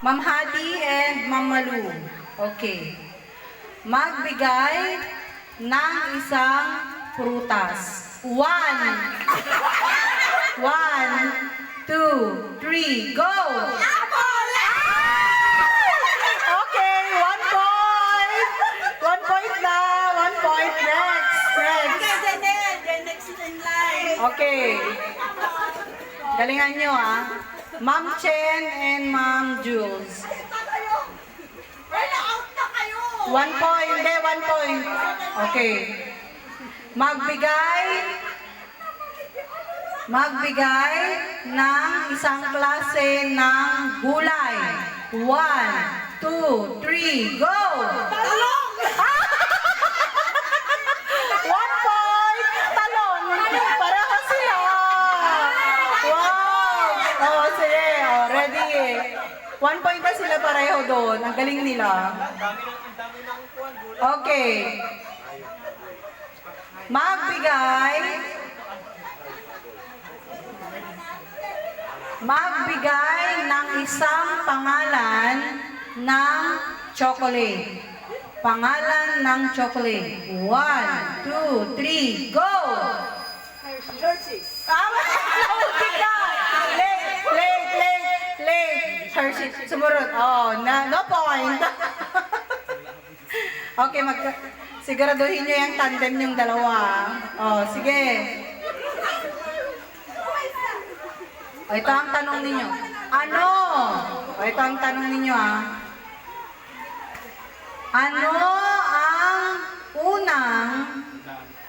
Ma'am Hadi and Ma'am Malu. Okay. Magbigay ng isang prutas. One, two, three, go! Okay, 1 point! 1 point na! 1 point. Next! Next in line. Okay. Galingan nyo Ma'am Chen and Ma'am Jules. Out na kayo. 1 point. Hindi, 1 point. Okay. Magbigay ng isang klase ng gulay. 1, 2, 3, go! Talong. 1 point! Talon! Pareho sila! Wow! Oh, sige. Oh, ready. 1 point na sila pareho doon. Ang galing nila. Okay. Magbigay ng isang pangalan ng chocolate. Pangalan ng chocolate. 1, 2, 3, go! Hershey's. Tama! Nauti ka! Late! Hershey, sumunod. Oh, no point. Okay, siguraduhin nyo yung tandem yung dalawa. Oh, sige. O, ito ang tanong ninyo. Ano? O, ito ang tanong ninyo Ano ang unang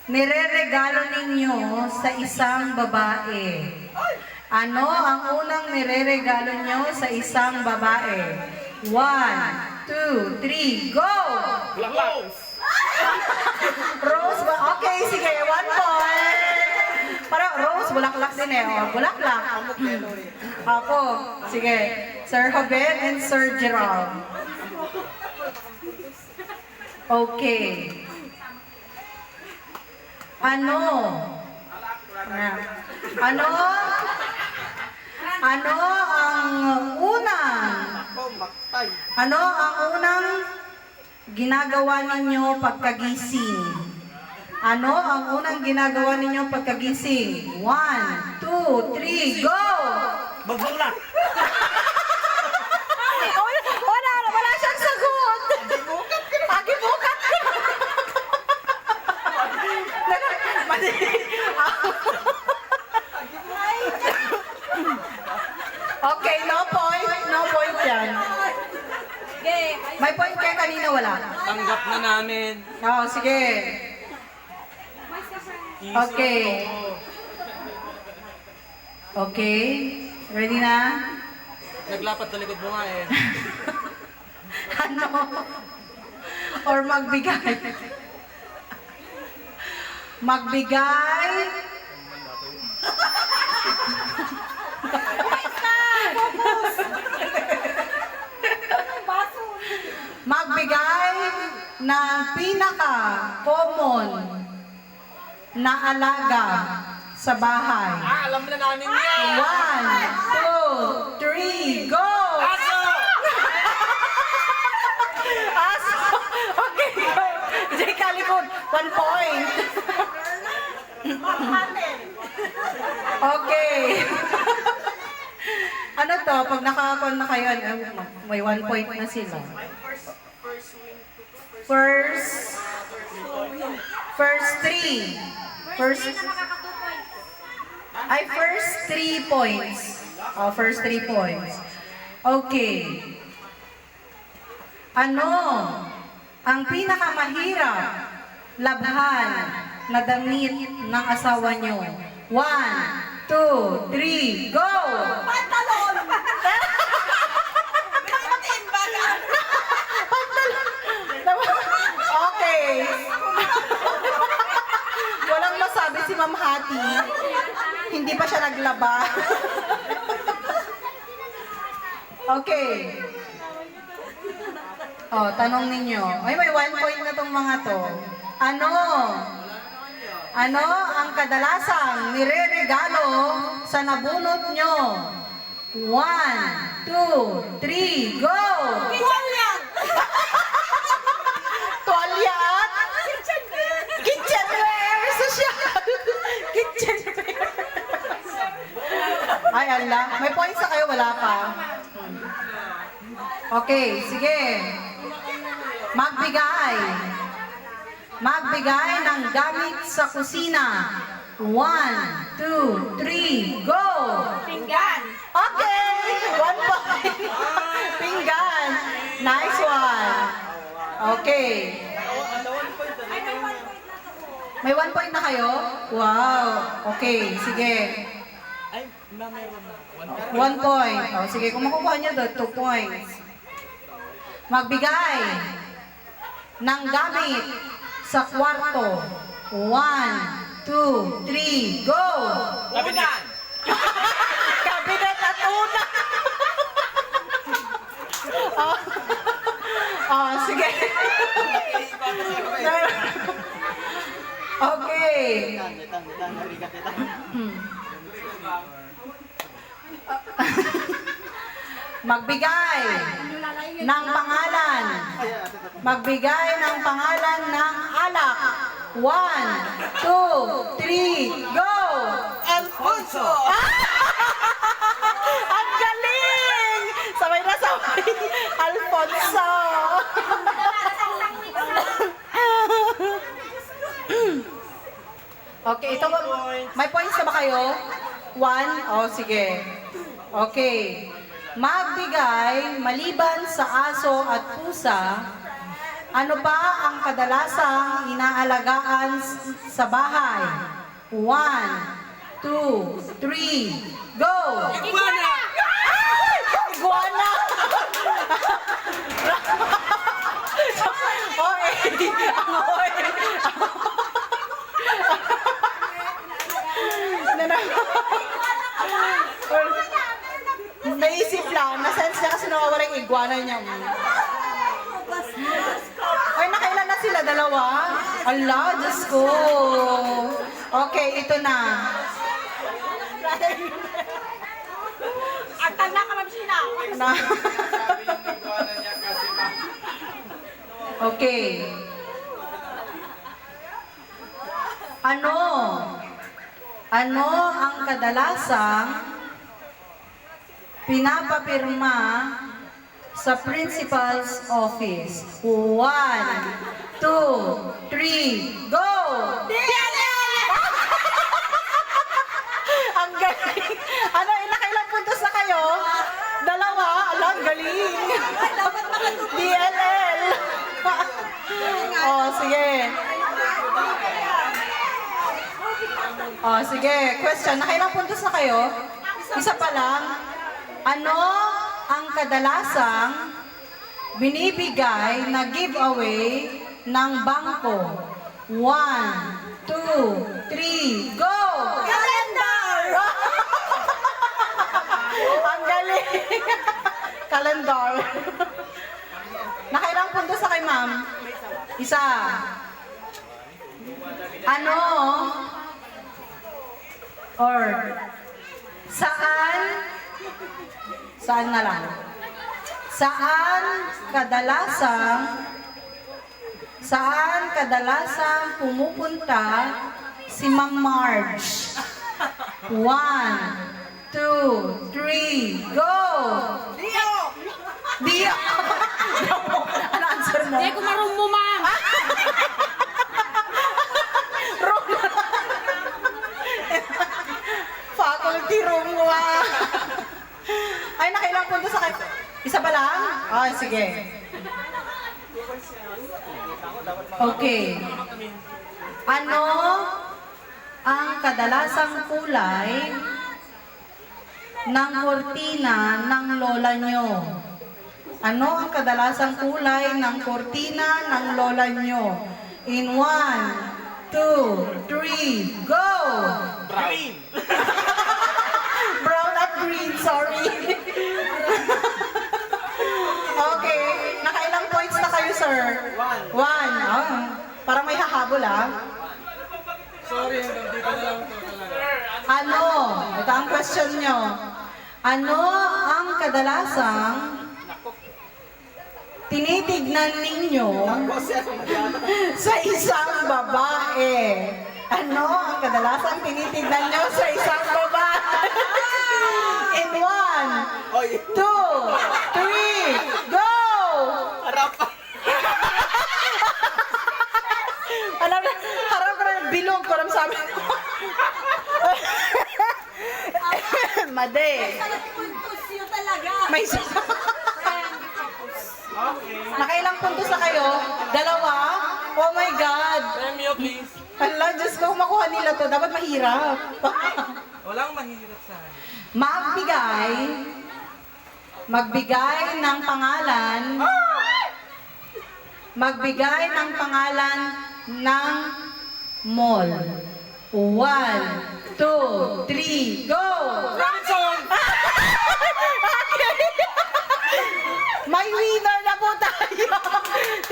nireregalo ninyo sa isang babae? Ano ang unang nireregalo nyo sa isang babae? 1, 2, 3, go! Rose! Rose ba? Okay, sige, 1 point. Parang Rose, bulaklak din bulaklak. Apo, sige. Sir Javier and Sir Gerald. Okay. Ano ang unang ginagawa ninyo pagkagising? Ano ang unang ginagawa ninyo pagkagising? 1, 2, 3, go! Magsulat! Wala siyang sagot! Agibukat ka! Okay, no point yan. May point kayo kanina, wala? Tanggap na namin. Oo, sige. Okay. Okay. Ready na? Naglapat sa likod mo nga Ano? Or magbigay? Magbigay ng pinaka-common na alaga sa bahay. Alam na namin yan! 1, 2, 3, go! Aso! Aso! Okay, go! Jay Calicon, 1 point. Okay. Ano to? Pag nakakon na kayo, may 1 point na sila. First 3. First 3 points. Oh, first 3 points. Okay. Ano ang pinakamahirap labhan na damit ng asawa nyo? 1, 2, 3, go! Pantalon. Bitin baga. Okay. Walang masabi si Ma'am Hati. Hindi pa siya naglaba. Okay. Oh, tanong ninyo. Ay, may 1 point na tong mga to. Ano ang kadalasang nireregalo sa nabunot nyo? 1, 2, 3, go! Tuwalya. Tuwalya at kitchenware! Social! Kitchenware! Ay, ala. May points na kayo, wala pa. Okay, sige. Magbigay. Magbigay ng gamit sa kusina. 1, 2, 3, go! Pinggan. Okay! 1 point. Pinggan. Nice one. Okay. May 1 point na kayo? Wow. Okay, sige. Ay, meron na. 1 point. O, sige, kung makukuha nyo doon, 2 points. Magbigay ng gamit sa kwarto. 1, 2, 3, go! Kapitan! Kabinet at una! Oh, oh, sige. Okay. Magbigay ng pangalan. Magbigay ng pangalan ng alak. 1, 2, 3, go! Alfonso. Ang galing! Sabay na sabay. Alfonso. Okay, ito ba? May points na ba kayo? 1? Oh, sige. Okay. Magbigay, maliban sa aso at pusa, ano pa ang kadalasang inaalagaan sa bahay? 1, 2, 3, go! Iguana! Iguana! Oy! Ang oy! Naisip lang, na-sense niya kasi nawawala yung iguana niya. Ay, nakailan na sila? Dalawa? Ala, Diyos ko. Okay, ito na. Ang tanda ka lang sila. Na. Okay. Ano ang kadalasang pinapapirma sa principal's office? 1, 2, 3, go! Ang galing! Ano, ilang puntos na kayo? 2? Ala, ang galing! DLL! Oh, sige. Oh, sige. Question, nakailang puntos na kayo? Isa pa lang. Ano ang kadalasang binibigay na giveaway ng bangko? 1, 2, 3, go! Calendar. Ang galing! Calendar. Nakailang puntos na kay ma'am? Isa. Ano? Or, saan na lang? Saan kadalasang pumupunta si Ma'am Marge? 1, 2, 3, go! Dio. Dio! Ano answer mo? Hindi ko marunong mo, ma'am. Faculty room mo ah. Ay, nakailang punto sa kayo? Isa pa lang? Ah, sige. Okay. Ano ang kadalasang kulay ng kortina ng lola nyo? Ano ang kadalasang kulay ng kortina ng lola nyo? In 1, 2, 3, go! Green! Brown at green, sorry. Okay, nakailang points na kayo, sir? 1. Parang may hahabol, ah. Sorry, hanggang dito na lang ito talaga. Ano? Ito ang question nyo. Ano ang kadalasang tinitignan ninyo sa isang babae? Ano ang kadalasang tinitignan nyo sa isang babae? In 1, 2, 3, go! Harap. Alam na, harap ko na bilog ko sa amin. Made. Puntos yun talaga. May Nakailang puntos na kayo? 2? Oh my God! Premyo, please. Hala, Diyos ko, makuha nila to. Dapat mahirap. Walang mahirap sa akin. Magbigay ng pangalan. Magbigay ng pangalan ng mall. 1, 2, 3, go! Robinson! May winner na po tayo.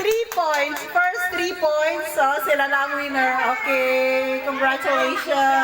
3 points. First 3 points. So, sila na ang winner. Okay. Congratulations.